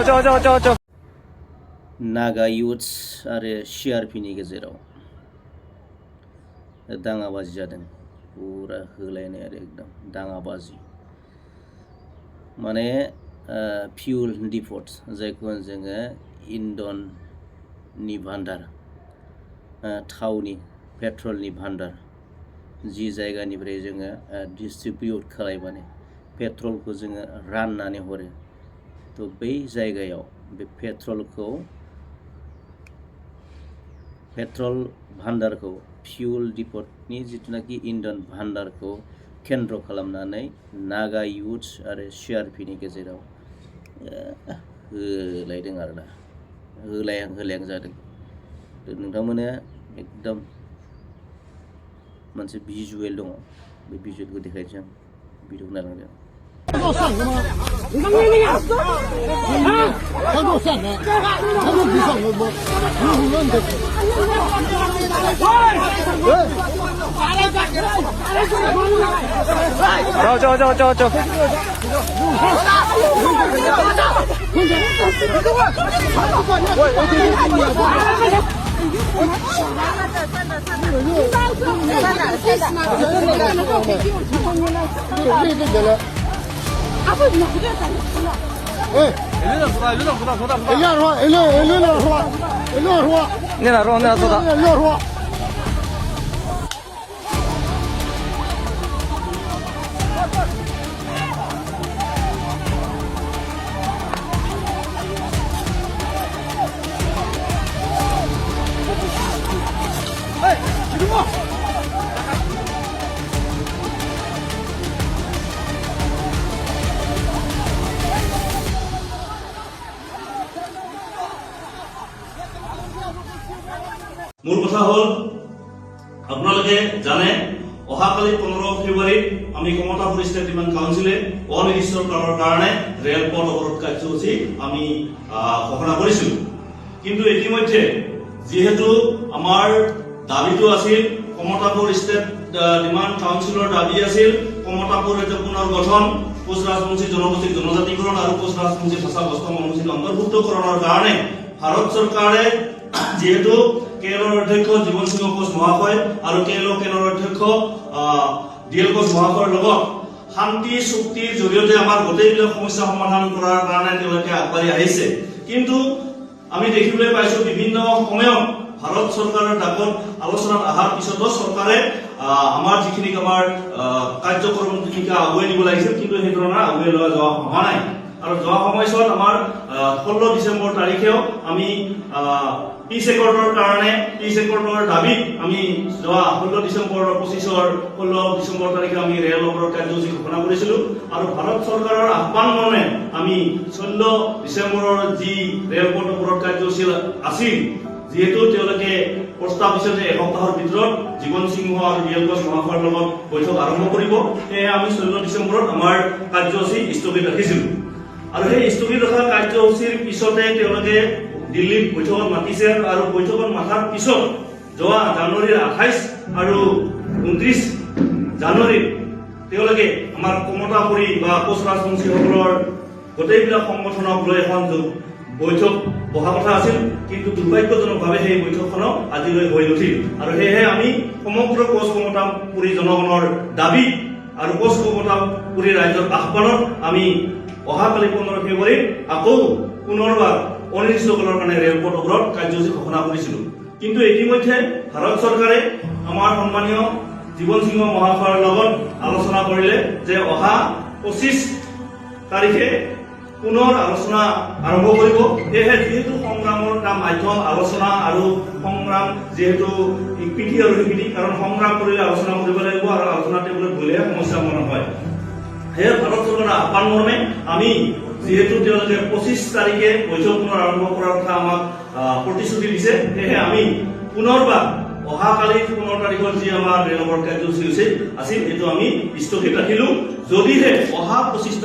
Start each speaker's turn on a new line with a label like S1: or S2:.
S1: जाओ
S2: नागा युथ्स आरो सिआरपिनि गेजेराव दाङाबाजि जादों पुरा होलायनाय आरो एकदम दाङाबाजि माने फिउल डिपोट जायखौ जोङो इन्धननि भान्डार थावनि पेट्रलनि भान्डार जि जायगानिफ्राय जोङो डिस्ट्रिबिउट खालामनानै पेट्रलखौ जोङो राननानै हरो तो बै जायगायाव बे पेट्रल भान्डारखौ फिउल डिपोटनि जिथुनाखि इन्धन भान्डारखौ केन्द्र खालामनानै नागा युथ्स आरो सिआरपिनि गेजेराव होलायदों आरोना होलायां जादों नोंथांमोना एकदम मोनसे भिजुवेल दङ बे भिजुवेलखौ देखायनोसै आं भिडिअखौ नायलांदों
S1: जाओ
S3: মূল কথা হল আপোনালোকে জানে অহাকালি 15 ফেব্ৰুৱাৰীত আমি কমতাপুৰ ষ্টেট ডিমাণ্ড কাউন্সিলে অনিৰ্দিষ্টকালৰ কাৰণে ৰেলপথ অৱৰোধ কাৰ্যসূচী আমি ঘোষণা কৰিছিলো কিন্তু ইতিমধ্যে যেহেতু আমাৰ দাবীটো আছিল কমতাপুৰ ষ্টেট ডিমাণ্ড কাউন্সিলৰ দাবী আছিল কমতাপুৰ এটা পুনৰ গঠন কোচ ৰাজবংশী জনগোষ্ঠীক জনজাতিকৰণ আৰু কোচ ৰাজবংশী ভাষা বস্তুক অনুষ্ঠিত অন্তৰ্ভুক্তকৰণৰ কাৰণে ভাৰত চৰকাৰে যেহেতু কেন্দ্ৰৰ অধ্যক্ষ জীবন সিংহ কোচ মহাশয় আৰু কেন্দ্ৰৰ অধ্যক্ষ ডিএল কোচ মহাশয়ৰ লগত শান্তি চুক্তিৰ জৰিয়তে আমাৰ গোটেইবিলাক সমস্যা সমাধান কৰাৰ কাৰণে তেওঁলোকে আগবাঢ়ি আহিছে কিন্তু আমি দেখিবলৈ পাইছো বিভিন্ন সময়ত ভাৰত চৰকাৰৰ ডাকত আলোচনাত অহাৰ পিছতো চৰকাৰে আমাৰ যিখিনি আমাৰ কাৰ্যক্ৰম যিখিনি আগুৱাই নিব লাগিছিল কিন্তু সেই ধৰণৰ আগুৱাই লোৱা যোৱা হোৱা নাই আৰু যোৱা সময়ছোৱাত আমাৰ 16 ডিচেম্বৰ তাৰিখেও আমি পিচ একৰ্ডৰ কাৰণে পিচ একৰ্ডৰ দাবীত আমি যোৱা 16 ডিচেম্বৰ 16 ডিচেম্বৰ তাৰিখে আমি ৰেল অৱৰোধ কাৰ্যসূচী ঘোষণা কৰিছিলো আৰু ভাৰত চৰকাৰৰ আহ্বান মৰ্মে আমি 16 ডিচেম্বৰৰ যি ৰেলপথ অৱৰোধ কাৰ্যসূচী আছিল যেহেতু তেওঁলোকে প্ৰস্তাৱ দিছিল যে এসপ্তাহৰ ভিতৰত জীবন সিংহ আৰু ডিএল কোচ মহাশয়ৰ লগত বৈঠক আৰম্ভ কৰিব সেয়ে আমি 16 ডিচেম্বৰত আমাৰ কাৰ্যসূচী স্থগিত ৰাখিছিলো আৰু সেই স্থগিত ৰখা কাৰ্যসূচীৰ পিছতে তেওঁলোকে দিল্লীত বৈঠকত মাতিছে আৰু বৈঠকত মাতাৰ পিছত যোৱা জানুৱাৰীৰ 28 আৰু 29 জানুৱাৰীত তেওঁলোকে আমাৰ কমতাপুৰী বা কোচ ৰাজবংশীসকলৰ গোটেইবিলাক সংগঠনক লৈ এখন বৈঠক বহা কথা আছিল কিন্তু দুৰ্ভাগ্যজনকভাৱে সেই বৈঠকখনক আজিলৈ হৈ নুঠিল আৰু সেয়েহে আমি সমগ্ৰ কোচ কমতাপুৰী জনগণৰ দাবী আৰু কোচ কমতাপুৰী ৰাইজৰ আহ্বানত আমি অহাকালি 15 ফেব্ৰুৱাৰীত আকৌ পুনৰবাৰ অনিৰ্দিষ্টকালৰ কাৰণে ৰেলপথ অৱৰোধ কাৰ্যসূচী ঘোষণা কৰিছিলো কিন্তু ইতিমধ্যে ভাৰত চৰকাৰে আমাৰ সন্মানীয় জীবন সিংহ মহাশয়ৰ লগত আলোচনা কৰিলে যে অহা 25 তাৰিখে পুনৰ আলোচনা আৰম্ভ কৰিব সেয়েহে যেহেতু সংগ্ৰামৰ এটা মাধ্যম আলোচনা আৰু সংগ্ৰাম যেহেতু ইকুইটি আৰু ইকুইটি কাৰণ সংগ্ৰাম কৰিলে আলোচনা কৰিব লাগিব আৰু আলোচনা টেবুলত বহিলেহে সমস্যা সমাধান হয় সেয়ে ভাৰত চৰকাৰৰ আহ্বান মৰ্মে আমি যেহেতু তেওঁলোকে 25 তাৰিখে বৈঠক পুনৰ আৰম্ভ কৰাৰ কথা আমাক প্ৰতিশ্ৰুতি দিছে সেয়েহে আমি পুনৰবাৰ অহাকালি 15 তাৰিখৰ যি আমাৰ ৰেল অৱৰোধ কাৰ্যসূচী আছিল এইটো আমি স্থগিত ৰাখিলো যদিহে অহা 25